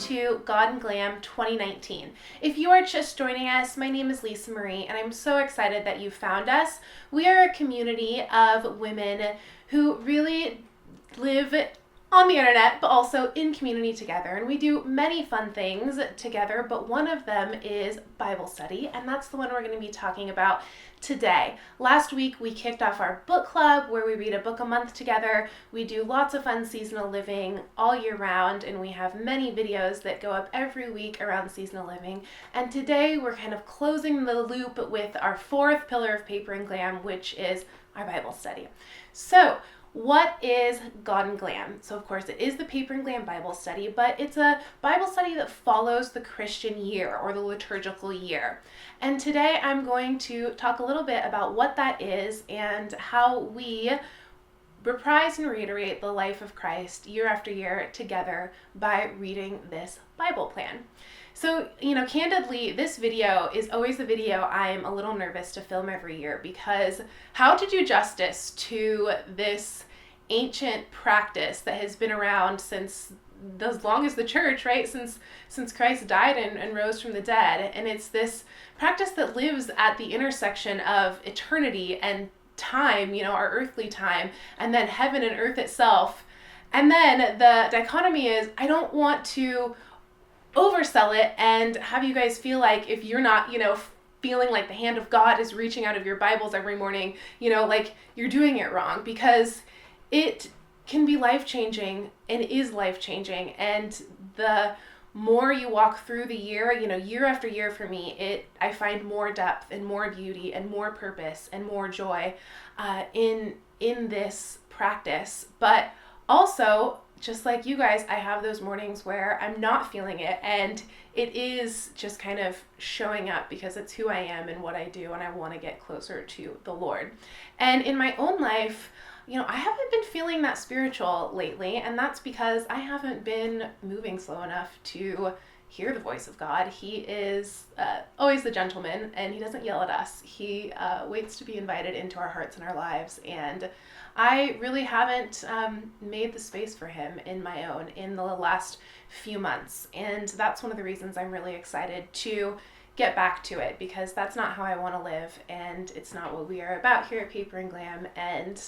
to God and Glam 2019. If you are just joining us, my name is Lisamarie, and I'm so excited that you found us. We are a community of women who really live on the internet, but also in community together. And we do many fun things together, but one of them is Bible study, and that's the one we're going to be talking about today. Last week, we kicked off our book club where we read a book a month together. We do lots of fun seasonal living all year round, and we have many videos that go up every week around seasonal living. And today, we're kind of closing the loop with our fourth pillar of Paper and Glam, which is our Bible study. So, what is God and Glam? So of course it is the Paper and Glam Bible Study, but it's a Bible study that follows the Christian year or the liturgical year. And today I'm going to talk a little bit about what that is and how we reprise and reiterate the life of Christ year after year together by reading this Bible plan. So, candidly, this video is always a video I'm a little nervous to film every year because how to do justice to this ancient practice that has been around since as long as the church, right? Since Christ died and rose from the dead. And it's this practice that lives at the intersection of eternity and time, our earthly time, and then heaven and earth itself. And then the dichotomy is, I don't want to oversell it and have you guys feel like if you're not, feeling like the hand of God is reaching out of your Bibles every morning, like you're doing it wrong, because it can be life-changing and is life-changing. And the more you walk through the year, year after year for me, I find more depth and more beauty and more purpose and more joy in this practice. But also, just like you guys, I have those mornings where I'm not feeling it, and it is just kind of showing up because it's who I am and what I do, and I want to get closer to the Lord. And in my own life, I haven't been feeling that spiritual lately, and that's because I haven't been moving slow enough to hear the voice of God. He is always the gentleman, and he doesn't yell at us. He waits to be invited into our hearts and our lives, and I really haven't made the space for him in my own in the last few months. And that's one of the reasons I'm really excited to get back to it, because that's not how I want to live, and it's not what we are about here at Paper and Glam. And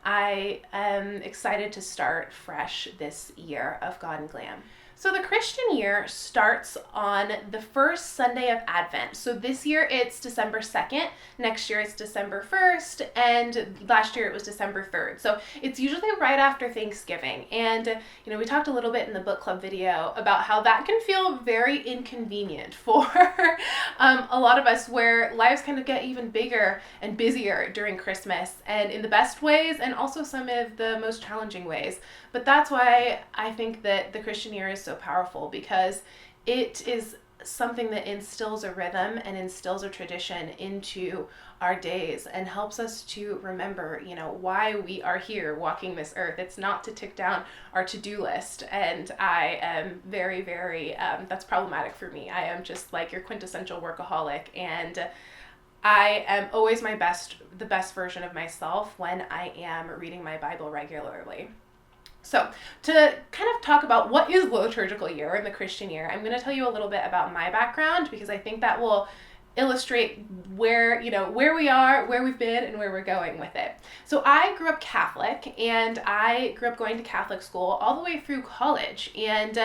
I am excited to start fresh this year of God and Glam. So the Christian year starts on the first Sunday of Advent. So this year it's December 2nd, next year it's December 1st, and last year it was December 3rd. So it's usually right after Thanksgiving. And, we talked a little bit in the book club video about how that can feel very inconvenient for a lot of us, where lives kind of get even bigger and busier during Christmas, and in the best ways and also some of the most challenging ways. But that's why I think that the Christian year is so powerful, because it is something that instills a rhythm and instills a tradition into our days and helps us to remember, why we are here walking this earth. It's not to tick down our to-do list. And I am very, very, that's problematic for me. I am just like your quintessential workaholic, and I am always the best version of myself when I am reading my Bible regularly. So to kind of talk about what is the liturgical year in the Christian year, I'm going to tell you a little bit about my background, because I think that will illustrate where we are, where we've been, and where we're going with it. So I grew up Catholic, and I grew up going to Catholic school all the way through college. And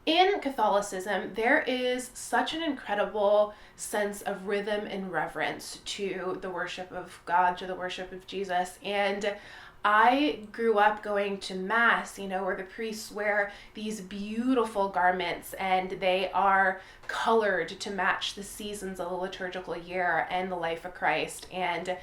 in Catholicism, there is such an incredible sense of rhythm and reverence to the worship of God, to the worship of Jesus. And I grew up going to Mass, where the priests wear these beautiful garments, and they are colored to match the seasons of the liturgical year and the life of Christ. And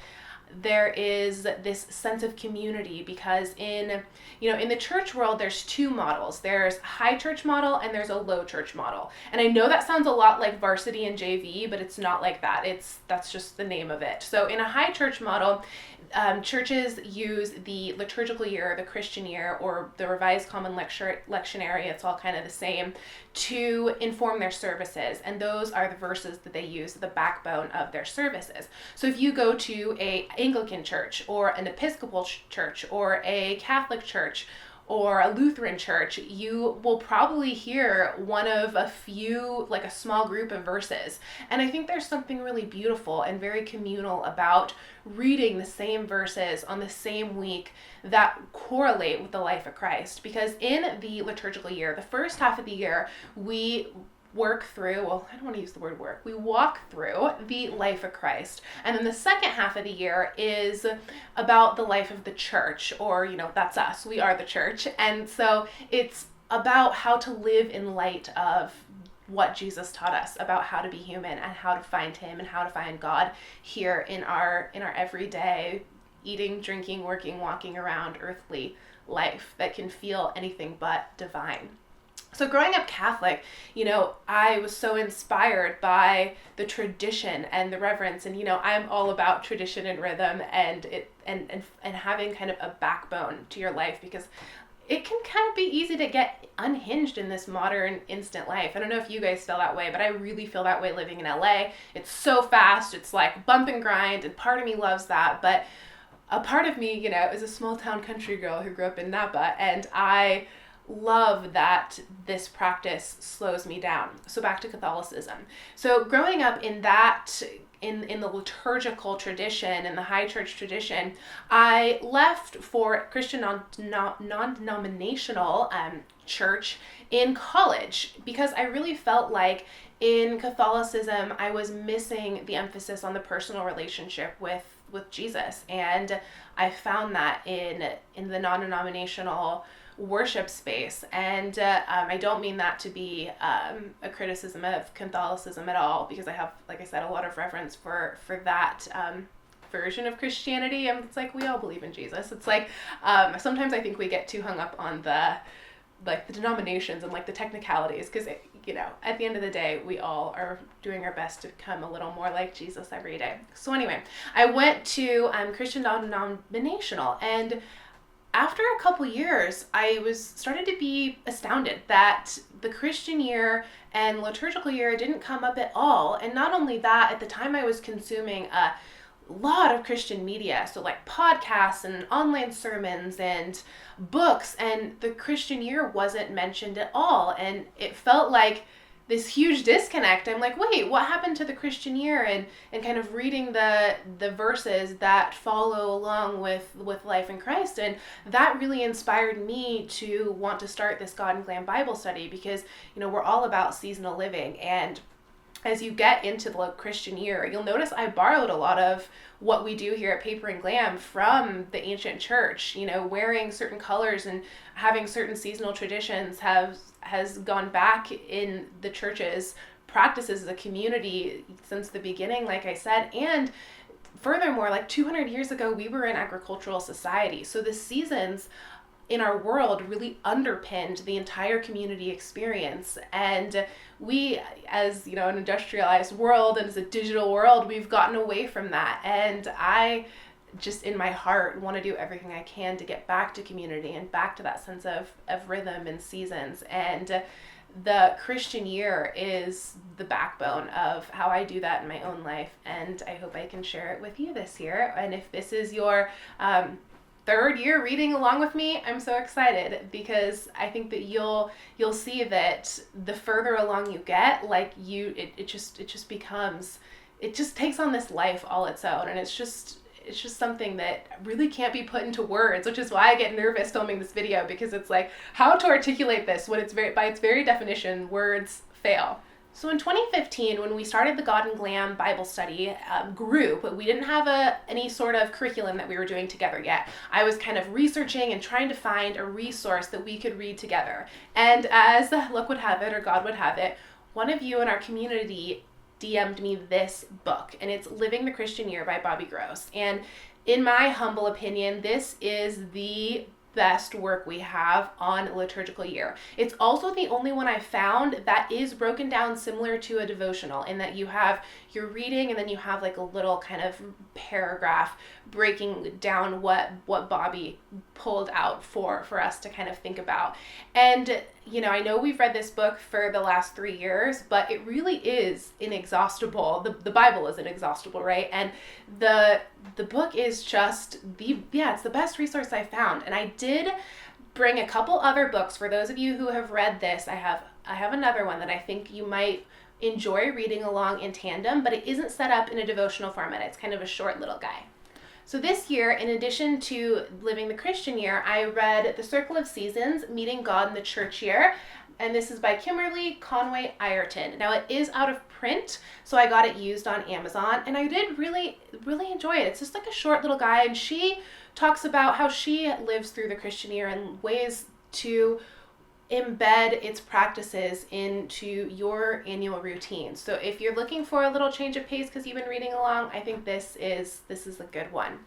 there is this sense of community, because in the church world, there's two models. There's a high church model and there's a low church model. And I know that sounds a lot like varsity and JV, but it's not like that. That's just the name of it. So in a high church model, churches use the liturgical year, the Christian year, or the Revised Common Lectionary, it's all kind of the same, to inform their services. And those are the verses that they use, the backbone of their services. So if you go to an Anglican church or an Episcopal church or a Catholic church or a Lutheran church, you will probably hear one of a few, like a small group of verses. And I think there's something really beautiful and very communal about reading the same verses on the same week that correlate with the life of Christ. Because in the liturgical year, the first half of the year, we work through, well, I don't want to use the word work, we walk through the life of Christ. And then the second half of the year is about the life of the church, or, that's us, we are the church. And so it's about how to live in light of what Jesus taught us about how to be human and how to find him and how to find God here in our everyday eating, drinking, working, walking around earthly life that can feel anything but divine. So growing up Catholic, I was so inspired by the tradition and the reverence, and I'm all about tradition and rhythm and having kind of a backbone to your life, because it can kind of be easy to get unhinged in this modern instant life. I don't know if you guys feel that way, but I really feel that way living in LA. It's so fast, it's like bump and grind, and part of me loves that, but a part of me, is a small town country girl who grew up in Napa, and I love that this practice slows me down. So back to Catholicism. So growing up in that, in the liturgical tradition, in the high church tradition, I left for Christian non-denominational church in college, because I really felt like in Catholicism I was missing the emphasis on the personal relationship with Jesus. And I found that in the non-denominational worship space. And I don't mean that to be a criticism of Catholicism at all, because I have, like I said, a lot of reverence for that version of Christianity. And it's like, we all believe in Jesus. It's like, sometimes I think we get too hung up on the denominations and the technicalities, because at the end of the day, we all are doing our best to become a little more like Jesus every day. So anyway, I went to Christian non-denominational, and after a couple years, I started to be astounded that the Christian year and liturgical year didn't come up at all. And not only that, at the time I was consuming a lot of Christian media, so like podcasts and online sermons and books, and the Christian year wasn't mentioned at all. And it felt like this huge disconnect. I'm like, wait, what happened to the Christian year? And kind of reading the verses that follow along with life in Christ. And that really inspired me to want to start this God and Glam Bible Study, because, we're all about seasonal living. And as you get into the Christian year, you'll notice I borrowed a lot of what we do here at Paper and Glam from the ancient church. Wearing certain colors and having certain seasonal traditions has gone back in the church's practices as a community since the beginning, like I said. And furthermore, 200 years ago, we were an agricultural society. So the seasons in our world really underpinned the entire community experience. And we, as an industrialized world and as a digital world, we've gotten away from that. And I just in my heart want to do everything I can to get back to community and back to that sense of rhythm and seasons. And the Christian year is the backbone of how I do that in my own life. And I hope I can share it with you this year. And if this is your third year reading along with me, I'm so excited, because I think that you'll see that the further along you get, it just becomes, it just takes on this life all its own. And it's just something that really can't be put into words, which is why I get nervous filming this video, because it's like, how to articulate this when by its very definition, words fail. So in 2015, when we started the God and Glam Bible Study group, we didn't have any sort of curriculum that we were doing together yet. I was kind of researching and trying to find a resource that we could read together. And as luck would have it, or God would have it, one of you in our community DM'd me this book, and it's Living the Christian Year by Bobby Gross. And in my humble opinion, this is the best work we have on liturgical year. It's also the only one I found that is broken down similar to a devotional, in that you have your reading and then you have a little kind of paragraph breaking down what Bobby pulled out for us to kind of think about. And I know we've read this book for the last 3 years, but it really is inexhaustible. The Bible is inexhaustible, right? And the book is just it's the best resource I found. And I did bring a couple other books. For those of you who have read this, I have another one that I think you might enjoy reading along in tandem, but it isn't set up in a devotional format. It's kind of a short little guy. So this year, in addition to Living the Christian Year, I read The Circle of Seasons, Meeting God in the Church Year, and this is by Kimberly Conway Ireton. Now, it is out of print, so I got it used on Amazon, and I did really, really enjoy it. It's just like a short little guide, and she talks about how she lives through the Christian year and ways to embed its practices into your annual routine. So if you're looking for a little change of pace because you've been reading along, I think this is a good one.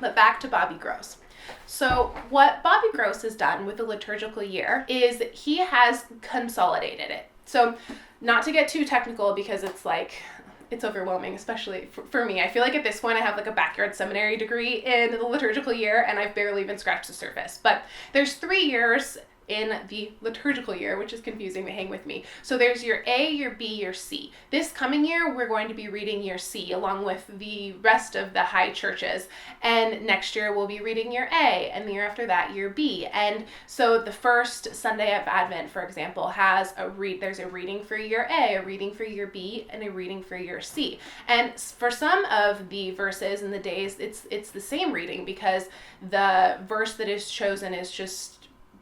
But back to Bobby Gross. So what Bobby Gross has done with the liturgical year is he has consolidated it. So not to get too technical because it's overwhelming, especially for me. I feel like at this point I have like a backyard seminary degree in the liturgical year and I've barely even scratched the surface. But there's 3 years in the liturgical year, which is confusing, but hang with me. So there's your A, your B, your C. This coming year, we're going to be reading year C along with the rest of the high churches. And next year, we'll be reading year A, and the year after that, year B. And so the first Sunday of Advent, for example, has there's a reading for year A, a reading for year B, and a reading for year C. And for some of the verses and the days, it's the same reading because the verse that is chosen is just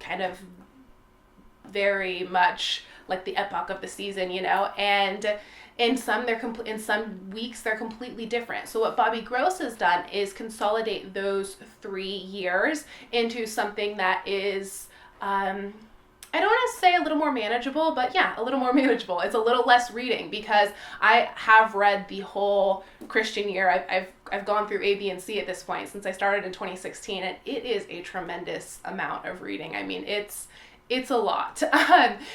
kind of very much like the epoch of the season, and in some weeks they're completely different. So what Bobby Gross has done is consolidate those 3 years into something that is I don't want to say a little more manageable, but yeah, a little more manageable. It's a little less reading because I have read the whole Christian year. I've gone through A, B, and C at this point since I started in 2016, and it is a tremendous amount of reading. I mean, it's a lot.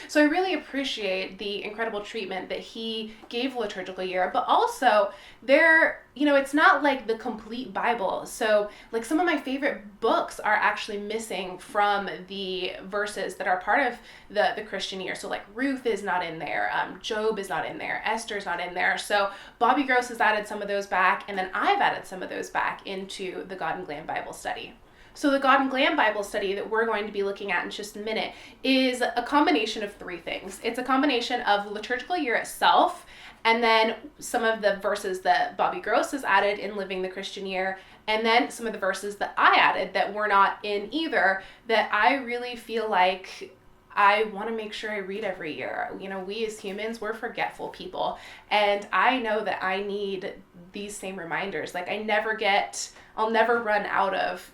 So I really appreciate the incredible treatment that he gave liturgical year, but also it's not like the complete Bible. So like some of my favorite books are actually missing from the verses that are part of the Christian year. So like Ruth is not in there, Job is not in there, Esther's not in there. So Bobby Gross has added some of those back, and then I've added some of those back into the God and Glam Bible Study. So the God and Glam Bible Study that we're going to be looking at in just a minute is a combination of 3 things. It's a combination of liturgical year itself, and then some of the verses that Bobby Gross has added in Living the Christian Year, and then some of the verses that I added that were not in either, that I really feel like I want to make sure I read every year. We as humans, we're forgetful people, and I know that I need these same reminders. Like I'll never run out of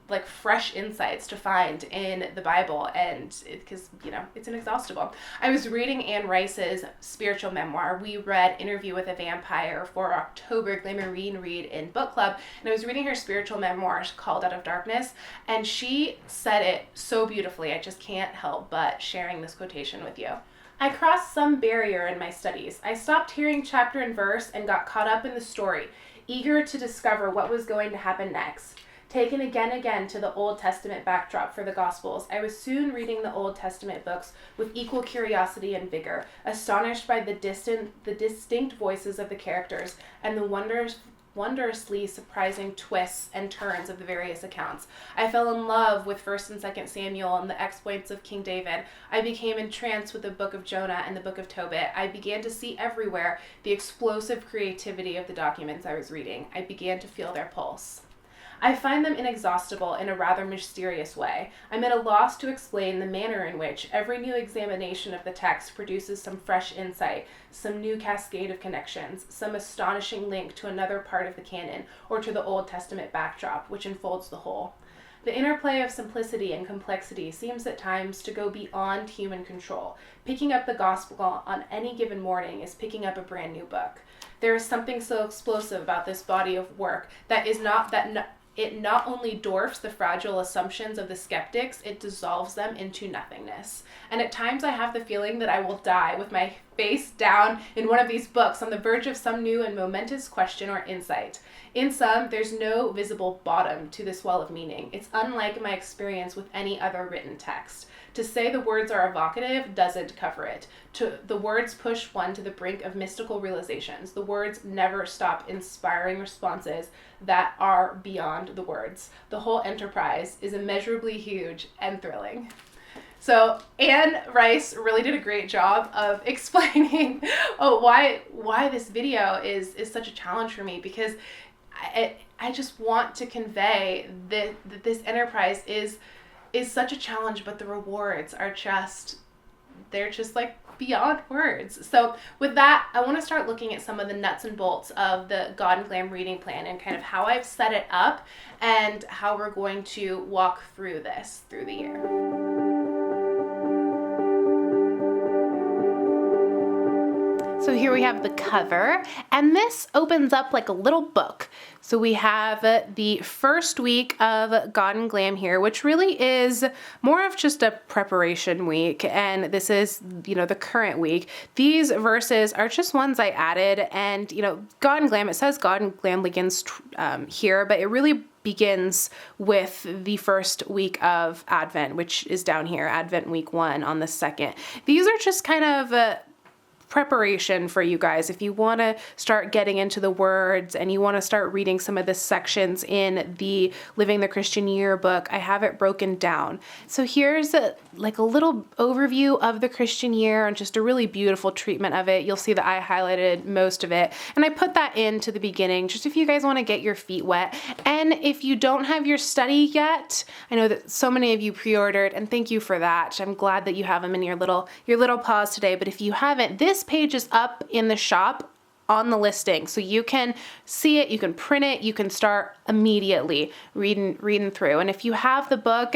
like fresh insights to find in the Bible, and because it's inexhaustible. I was reading Anne Rice's spiritual memoir. We read Interview with a Vampire for our October Glamarine read in book club, and I was reading her spiritual memoir called Out of Darkness, and she said it so beautifully. I just can't help but sharing this quotation with you. I crossed some barrier in my studies. I stopped hearing chapter and verse and got caught up in the story, eager to discover what was going to happen next. Taken again to the Old Testament backdrop for the Gospels, I was soon reading the Old Testament books with equal curiosity and vigor, astonished by the distinct voices of the characters and the wondrously surprising twists and turns of the various accounts. I fell in love with 1st and 2nd Samuel and the exploits of King David. I became entranced with the book of Jonah and the book of Tobit. I began to see everywhere the explosive creativity of the documents I was reading. I began to feel their pulse. I find them inexhaustible in a rather mysterious way. I'm at a loss to explain the manner in which every new examination of the text produces some fresh insight, some new cascade of connections, some astonishing link to another part of the canon or to the Old Testament backdrop, which unfolds the whole. The interplay of simplicity and complexity seems at times to go beyond human control. Picking up the gospel on any given morning is picking up a brand new book. There is something so explosive about this body of work it not only dwarfs the fragile assumptions of the skeptics, it dissolves them into nothingness. And at times I have the feeling that I will die with my face down in one of these books on the verge of some new and momentous question or insight. In some, there's no visible bottom to this well of meaning. It's unlike my experience with any other written text. To say the words are evocative doesn't cover it. The words push one to the brink of mystical realizations. The words never stop inspiring responses that are beyond the words. The whole enterprise is immeasurably huge and thrilling. So Anne Rice really did a great job of explaining why this video is such a challenge for me, because I just want to convey that this enterprise is such a challenge, but the rewards are they're just like beyond words. So with that, I want to start looking at some of the nuts and bolts of the God and Glam reading plan and kind of how I've set it up and how we're going to walk through this through the year. So here we have the cover, and this opens up like a little book. So we have the first week of God and Glam here, which really is more of just a preparation week. And this is, the current week. These verses are just ones I added, and, God and Glam, it says God and Glam begins here, but it really begins with the first week of Advent, which is down here, Advent week 1 on the 2nd. These are just kind of preparation for you guys. If you want to start getting into the words and you want to start reading some of the sections in the Living the Christian Year book, I have it broken down. So here's a little overview of the Christian year and just a really beautiful treatment of it. You'll see that I highlighted most of it, and I put that into the beginning just if you guys want to get your feet wet. And if you don't have your study yet, I know that so many of you pre-ordered, and thank you for that. I'm glad that you have them in your little paws today. But if you haven't, this page is up in the shop on the listing, so you can see it, you can print it, you can start immediately reading through. And if you have the book,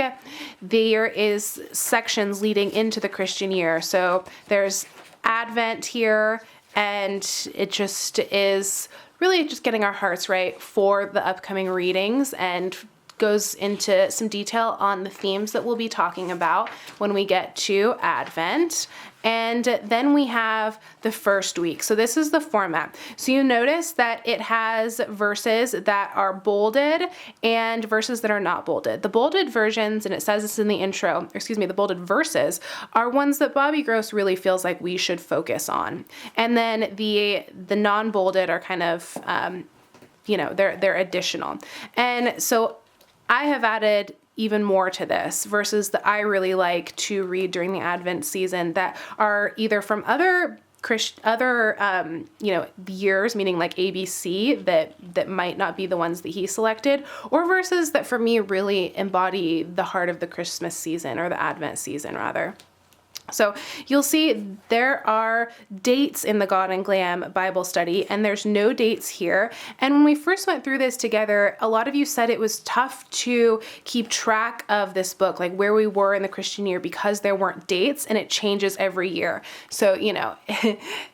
there is sections leading into the Christian year. So there's Advent here, and it just is really just getting our hearts right for the upcoming readings, and goes into some detail on the themes that we'll be talking about when we get to Advent. And then we have the first week. So this is the format. So you notice that it has verses that are bolded and verses that are not bolded. The bolded versions, and it says this in the intro, the bolded verses are ones that Bobby Gross really feels like we should focus on. And then the non-bolded are kind of, they're additional. And so I have added even more to this, verses that I really like to read during the Advent season that are either from other years, meaning like ABC, that might not be the ones that he selected, or verses that for me really embody the heart of the Christmas season, or the Advent season rather. So you'll see there are dates in the God and Glam Bible Study, and there's no dates here. And when we first went through this together, a lot of you said it was tough to keep track of this book, like where we were in the Christian year, because there weren't dates, and it changes every year. So,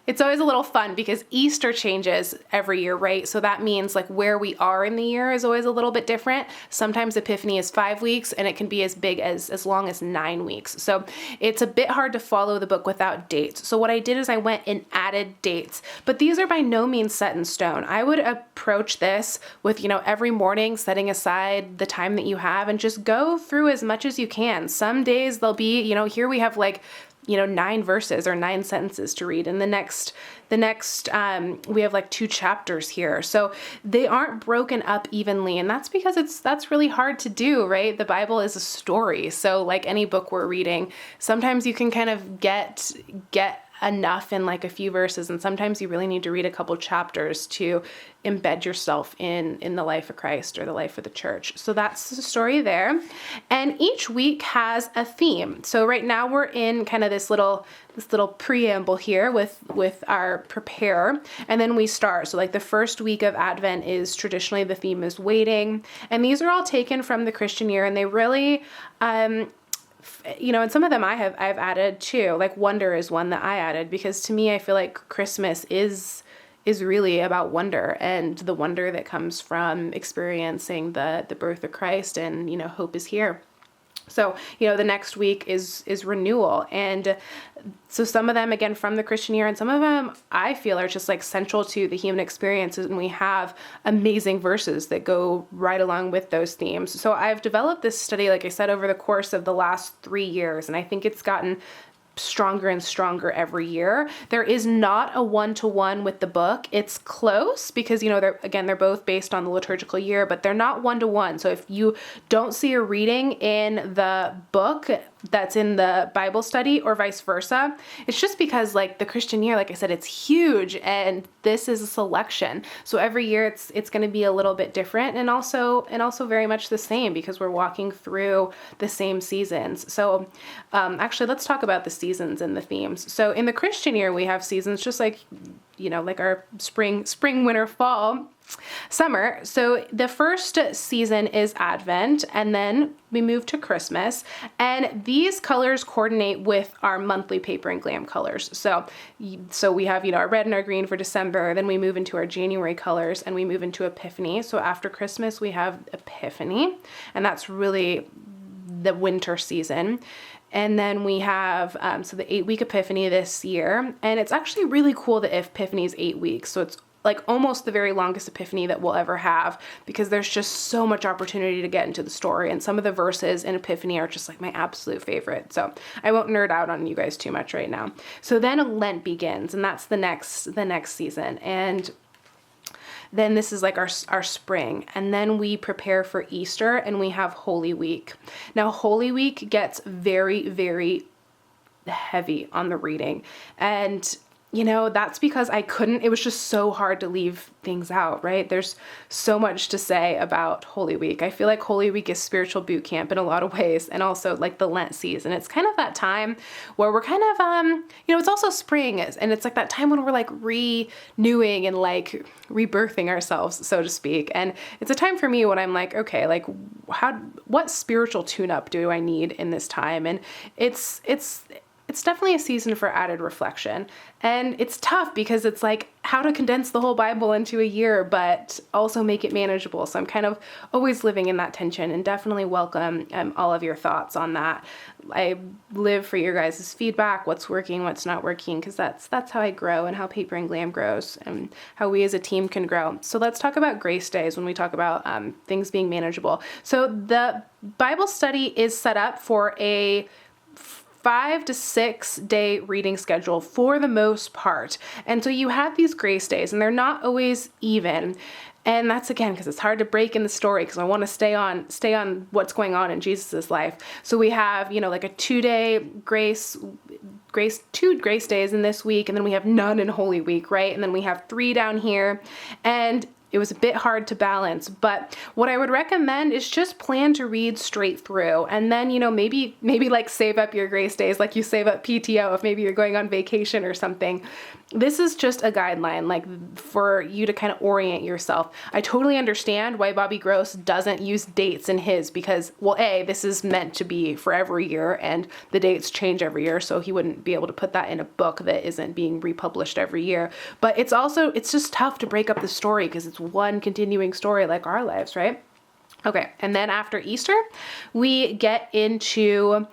it's always a little fun because Easter changes every year, right? So that means like where we are in the year is always a little bit different. Sometimes Epiphany is 5 weeks, and it can be as big as long as 9 weeks. So it's a bit hard to follow the book without dates. So what I did is I went and added dates, but these are by no means set in stone. I would approach this with, every morning setting aside the time that you have and just go through as much as you can. Some days there'll be, here we have 9 verses or 9 sentences to read. And the next, we have 2 chapters here. So they aren't broken up evenly. And that's because that's really hard to do, right? The Bible is a story. So like any book we're reading, sometimes you can kind of get enough in a few verses, and sometimes you really need to read a couple chapters to embed yourself in the life of Christ or the life of the church. So that's the story there. And each week has a theme. So right now we're in kind of this little preamble here with our prepare, and then we start. So the first week of Advent is traditionally the theme is waiting, and these are all taken from the Christian year, and they really and some of them I've added too. Wonder is one that I added, because to me, I feel like Christmas is really about wonder, and the wonder that comes from experiencing the birth of Christ, and hope is here. So, the next week is renewal. And so some of them, again, from the Christian year, and some of them I feel are just like central to the human experiences. And we have amazing verses that go right along with those themes. So I've developed this study, like I said, over the course of the last 3 years. And I think it's gotten stronger and stronger every year. There is not a one-to-one with the book. It's close because, they're both based on the liturgical year, but they're not one-to-one. So if you don't see a reading in the book that's in the Bible study or vice versa, it's just because like the Christian year, like I said, it's huge and this is a selection. So every year it's going to be a little bit different and also very much the same because we're walking through the same seasons. So actually let's talk about the seasons and the themes. So in the Christian year, we have seasons just like, like our spring, winter, fall, summer. So the first season is Advent, and then we move to Christmas, and these colors coordinate with our monthly Paper and Glam colors. So we have, our red and our green for December, then we move into our January colors, and we move into Epiphany. So after Christmas, we have Epiphany, and that's really the winter season. And then we have, the 8-week Epiphany this year, and it's actually really cool that Epiphany is 8 weeks. So it's like almost the very longest Epiphany that we'll ever have because there's just so much opportunity to get into the story. And some of the verses in Epiphany are just like my absolute favorite. So I won't nerd out on you guys too much right now. So then Lent begins, and that's the next season. And then this is like our spring, and then we prepare for Easter and we have Holy Week. Now Holy Week gets very, very heavy on the reading, and that's because it was just so hard to leave things out, right? There's so much to say about Holy Week. I feel like Holy Week is spiritual boot camp in a lot of ways, and also like the Lent season. It's kind of that time where we're kind of, it's also spring, and it's like that time when we're like renewing and like rebirthing ourselves, so to speak. And it's a time for me when I'm like, okay, like what spiritual tune-up do I need in this time? And it's definitely a season for added reflection. And it's tough because it's like how to condense the whole Bible into a year, but also make it manageable. So I'm kind of always living in that tension, and definitely welcome all of your thoughts on that. I live for your guys' feedback, what's working, what's not working, because that's how I grow and how Paper and Glam grows and how we as a team can grow. So let's talk about grace days when we talk about things being manageable. So the Bible study is set up for a 5 to 6 day reading schedule for the most part. And so you have these grace days, and they're not always even. And that's again because it's hard to break in the story because I want to stay on what's going on in Jesus's life. So we have, like a 2-day grace 2 grace days in this week, and then we have none in Holy Week, right? And then we have 3 down here. And it was a bit hard to balance, but what I would recommend is just plan to read straight through, and then, maybe like save up your grace days, like you save up PTO if maybe you're going on vacation or something. This is just a guideline, like for you to kind of orient yourself. I totally understand why Bobby Gross doesn't use dates in his because, well, this is meant to be for every year, and the dates change every year, so he wouldn't be able to put that in a book that isn't being republished every year. But it's just tough to break up the story because it's one continuing story like our lives, right? Okay, and then after Easter, we get into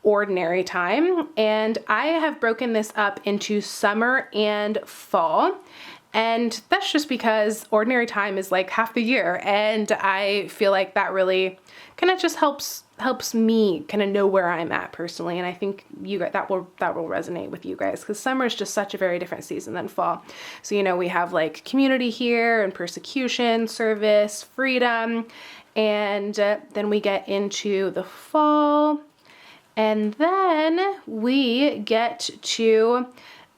ordinary time, and I have broken this up into summer and fall. And that's just because ordinary time is like half the year, and I feel like that really kind of just helps me kind of know where I'm at personally, and I think you guys that will resonate with you guys because summer is just such a very different season than fall. So we have like community here and persecution, service, freedom, and then we get into the fall, and then we get to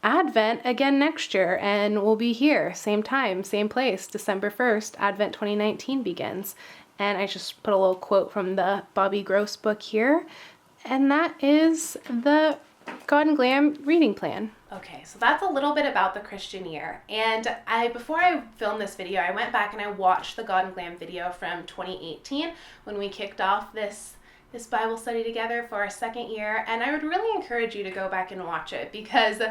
Advent again next year, and we'll be here, same time, same place, December 1st, Advent 2019 begins. And I just put a little quote from the Bobby Gross book here, and that is the God and Glam reading plan. Okay, so that's a little bit about the Christian year. And before I filmed this video, I went back and I watched the God and Glam video from 2018 when we kicked off this Bible study together for our second year, and I would really encourage you to go back and watch it because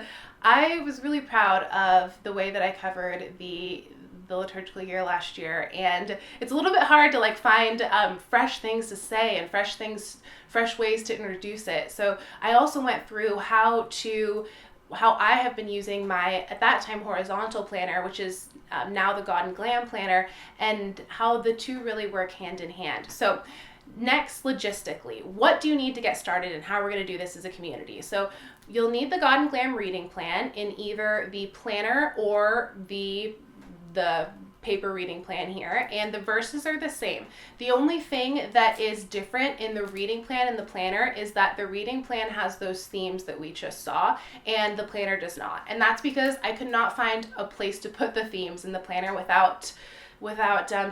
I was really proud of the way that I covered the the liturgical year last year, and it's a little bit hard to like find fresh things to say and fresh ways to introduce it. So I also went through how I have been using my, at that time, horizontal planner, which is now the God and Glam planner, and how the two really work hand in hand. So next, logistically, what do you need to get started and how we're going to do this as a community? So you'll need the God and Glam reading plan in either the planner or the paper reading plan here, and the verses are the same. The only thing that is different in the reading plan and the planner is that the reading plan has those themes that we just saw and the planner does not. And that's because I could not find a place to put the themes in the planner without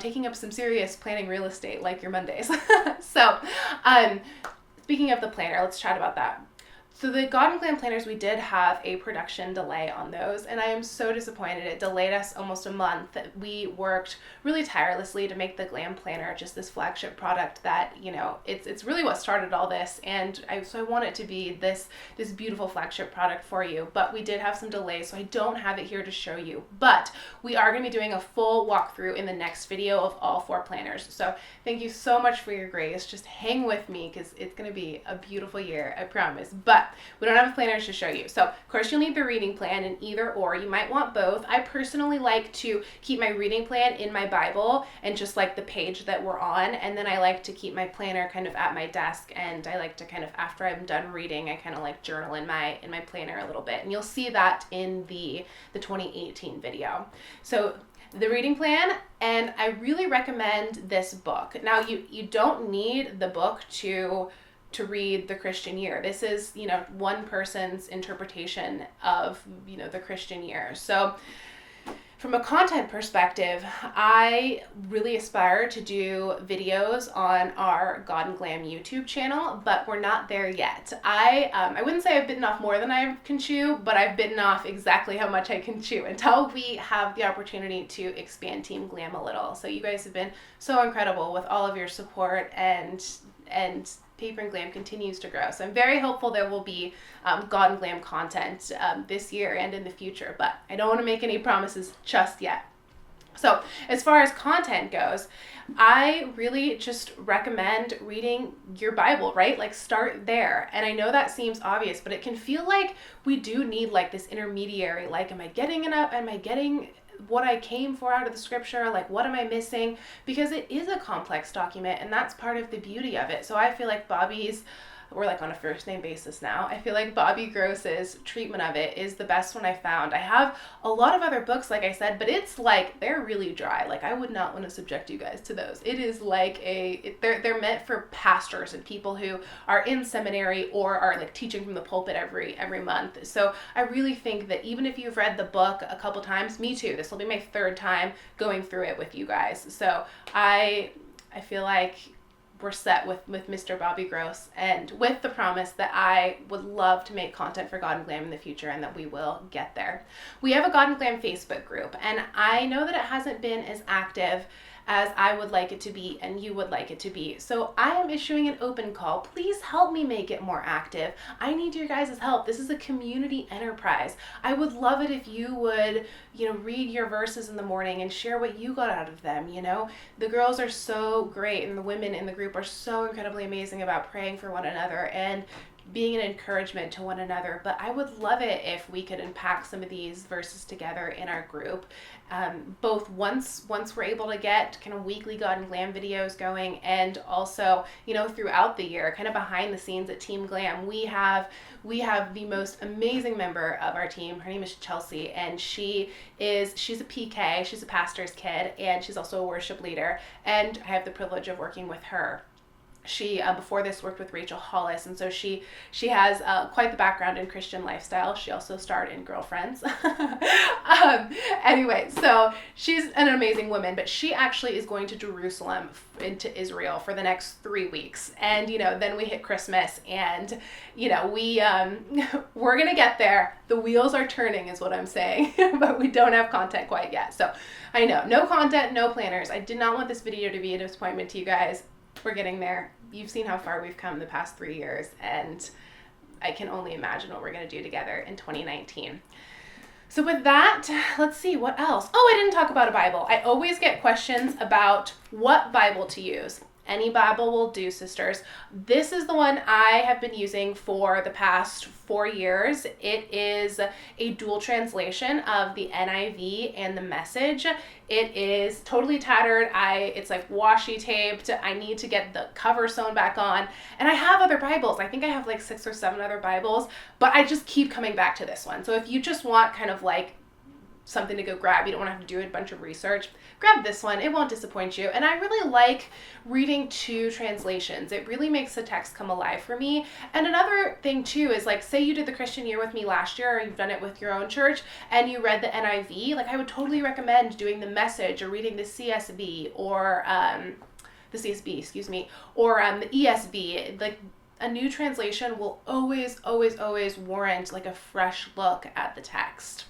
taking up some serious planning real estate like your Mondays. So speaking of the planner, let's chat about that. So the God and Glam planners, we did have a production delay on those, and I am so disappointed. It delayed us almost a month. We worked really tirelessly to make the Glam planner just this flagship product that, you know, it's really what started all this, and I want it to be this beautiful flagship product for you. But we did have some delays, so I don't have it here to show you. But we are going to be doing a full walkthrough in the next video of all 4 planners. So thank you so much for your grace. Just hang with me because it's going to be a beautiful year, I promise. But we don't have planners to show you. So of course you'll need the reading plan in either or. You might want both. I personally like to keep my reading plan in my Bible and just like the page that we're on. And then I like to keep my planner kind of at my desk, and I like to kind of, after I'm done reading, I kind of like journal in my planner a little bit. And you'll see that in the 2018 video. So the reading plan, and I really recommend this book. Now you don't need the book to read the Christian year. This is, you know, one person's interpretation of, you know, the Christian year. So from a content perspective, I really aspire to do videos on our God and Glam YouTube channel, but we're not there yet. I wouldn't say I've bitten off more than I can chew, but I've bitten off exactly how much I can chew until we have the opportunity to expand Team Glam a little. So you guys have been so incredible with all of your support, and Paper and Glam continues to grow. So I'm very hopeful there will be God and Glam content this year and in the future, but I don't want to make any promises just yet. So as far as content goes, I really just recommend reading your Bible, right? Like start there. And I know that seems obvious, but it can feel like we do need like this intermediary, like, am I getting enough? Am I getting what I came for out of the scripture? Like, what am I missing? Because it is a complex document, and that's part of the beauty of it. So I feel like we're like on a first name basis now. I feel like Bobby Gross's treatment of it is the best one I found. I have a lot of other books, like I said, but it's like, they're really dry. Like, I would not want to subject you guys to those. It is like they're meant for pastors and people who are in seminary or are like teaching from the pulpit every month. So I really think that even if you've read the book a couple times, me too, this will be my 3rd time going through it with you guys. So I feel like we're set with Mr. Bobby Gross, and with the promise that I would love to make content for God and Glam in the future, and that we will get there. We have a God and Glam Facebook group, and I know that it hasn't been as active as I would like it to be and you would like it to be. So I am issuing an open call. Please help me make it more active. I need your guys' help. This is a community enterprise. I would love it if you would, you know, read your verses in the morning and share what you got out of them. You know, the girls are so great, and the women in the group are so incredibly amazing about praying for one another and being an encouragement to one another. But I would love it if we could unpack some of these verses together in our group, both once we're able to get kind of weekly God and Glam videos going, and also, you know, throughout the year, kind of behind the scenes at Team Glam. We have the most amazing member of our team. Her name is Chelsea, and she's a PK, she's a pastor's kid, and she's also a worship leader, and I have the privilege of working with her. She, before this, worked with Rachel Hollis, and so she has quite the background in Christian lifestyle. She also starred in Girlfriends. Anyway, so she's an amazing woman, but she actually is going to Jerusalem, into Israel, for the next 3 weeks. And, you know, then we hit Christmas, and, you know, we're going to get there. The wheels are turning is what I'm saying, but we don't have content quite yet. So I know, no content, no planners. I did not want this video to be a disappointment to you guys. We're getting there. You've seen how far we've come the past 3 years, and I can only imagine what we're going to do together in 2019. So with that, let's see, what else? Oh, I didn't talk about a Bible. I always get questions about what Bible to use. Any Bible will do, sisters. This is the one I have been using for the past 4 years. It is a dual translation of the NIV and the Message. It is totally tattered. It's like washi taped. I need to get the cover sewn back on. And I have other Bibles. I think I have like 6 or 7 other Bibles, but I just keep coming back to this one. So if you just want kind of like something to go grab, you don't want to have to do a bunch of research, grab this one. It won't disappoint you. And I really like reading 2 translations. It really makes the text come alive for me. And another thing too is, like, say you did the Christian year with me last year, or you've done it with your own church and you read the NIV, like I would totally recommend doing the Message or reading the CSB or the ESV. Like, a new translation will always warrant like a fresh look at the text.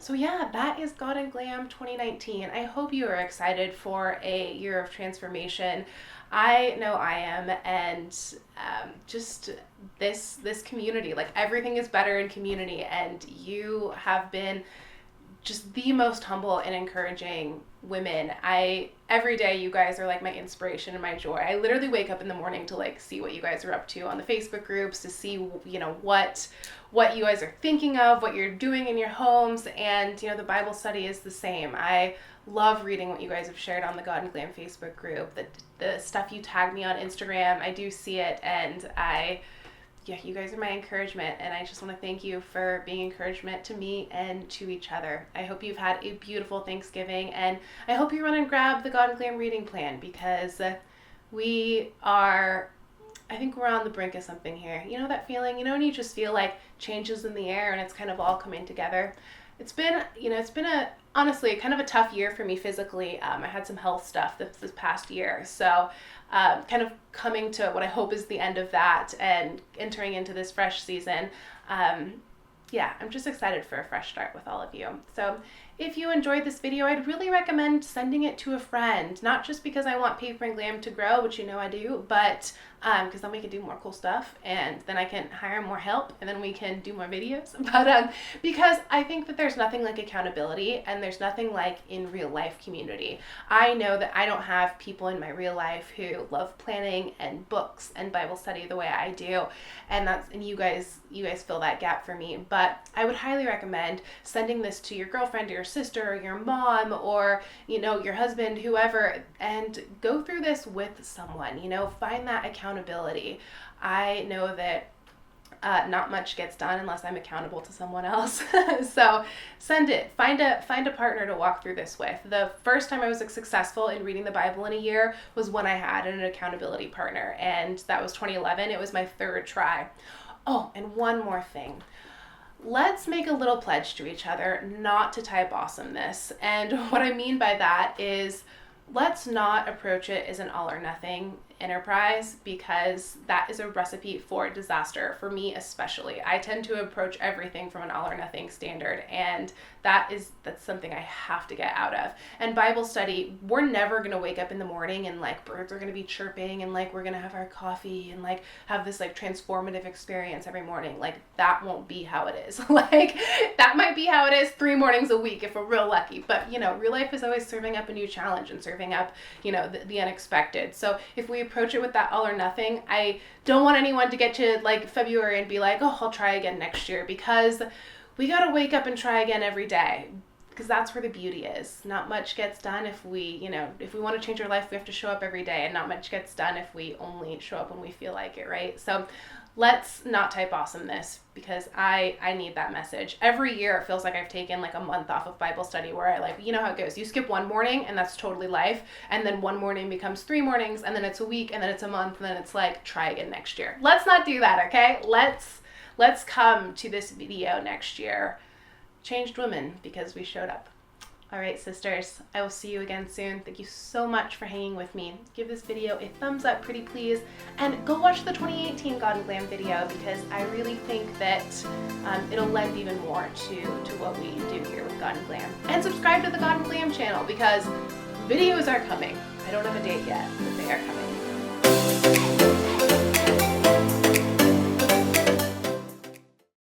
So yeah, that is God and Glam 2019. I hope you are excited for a year of transformation. I know I am, and just this community, like everything is better in community, and you have been just the most humble and encouraging women. Every day you guys are like my inspiration and my joy. I literally wake up in the morning to like see what you guys are up to on the Facebook groups, to see, you know, what you guys are thinking of, what you're doing in your homes, and you know, the Bible study is the same. I love reading what you guys have shared on the God and Glam Facebook group, the stuff you tag me on Instagram. I do see it, and you guys are my encouragement, and I just want to thank you for being encouragement to me and to each other. I hope you've had a beautiful Thanksgiving, and I hope you run and grab the God and Glam reading plan, because I think we're on the brink of something here. You know that feeling? You know when you just feel like change is in the air and it's kind of all coming together? It's been honestly kind of a tough year for me physically. I had some health stuff this past year. So kind of coming to what I hope is the end of that and entering into this fresh season. I'm just excited for a fresh start with all of you. So if you enjoyed this video, I'd really recommend sending it to a friend, not just because I want Paper and Glam to grow, which you know I do, but because then we can do more cool stuff, and then I can hire more help, and then we can do more videos. But because I think that there's nothing like accountability, and there's nothing like in real life community. I know that I don't have people in my real life who love planning and books and Bible study the way I do, and you guys fill that gap for me. But I would highly recommend sending this to your girlfriend or your sister or your mom or, you know, your husband, whoever, and go through this with someone. You know, find that accountability. I know that not much gets done unless I'm accountable to someone else. So send it. Find a partner to walk through this with. The first time I was successful in reading the Bible in a year was when I had an accountability partner, and that was 2011. It was my 3rd try. Oh, and one more thing. Let's make a little pledge to each other not to type awesomeness. And what I mean by that is, let's not approach it as an all or nothing enterprise, because that is a recipe for disaster, for me especially. I tend to approach everything from an all or nothing standard, and that's something I have to get out of. And Bible study, we're never going to wake up in the morning and like birds are going to be chirping and like we're going to have our coffee and like have this like transformative experience every morning. Like, that won't be how it is. Like, that might be how it is 3 mornings a week if we're real lucky, but you know, real life is always serving up a new challenge and serving up, you know, the unexpected. So if we approach it with that all or nothing, I don't want anyone to get to like February and be like, oh, I'll try again next year, because we got to wake up and try again every day, because that's where the beauty is. Not much gets done if we want to change our life, we have to show up every day, and not much gets done if we only show up when we feel like it, right? So let's not type awesomeness, because I need that message. Every year it feels like I've taken like a month off of Bible study, where I you know how it goes. You skip 1 morning and that's totally life. And then 1 morning becomes 3 mornings, and then it's a week, and then it's a month, and then it's like, try again next year. Let's not do that, okay? Let's come to this video next year changed women, because we showed up. All right, sisters, I will see you again soon. Thank you so much for hanging with me. Give this video a thumbs up, pretty please, and go watch the 2018 God and Glam video, because I really think that it'll lend even more to what we do here with God and Glam. And subscribe to the God and Glam channel, because videos are coming. I don't have a date yet, but they are coming.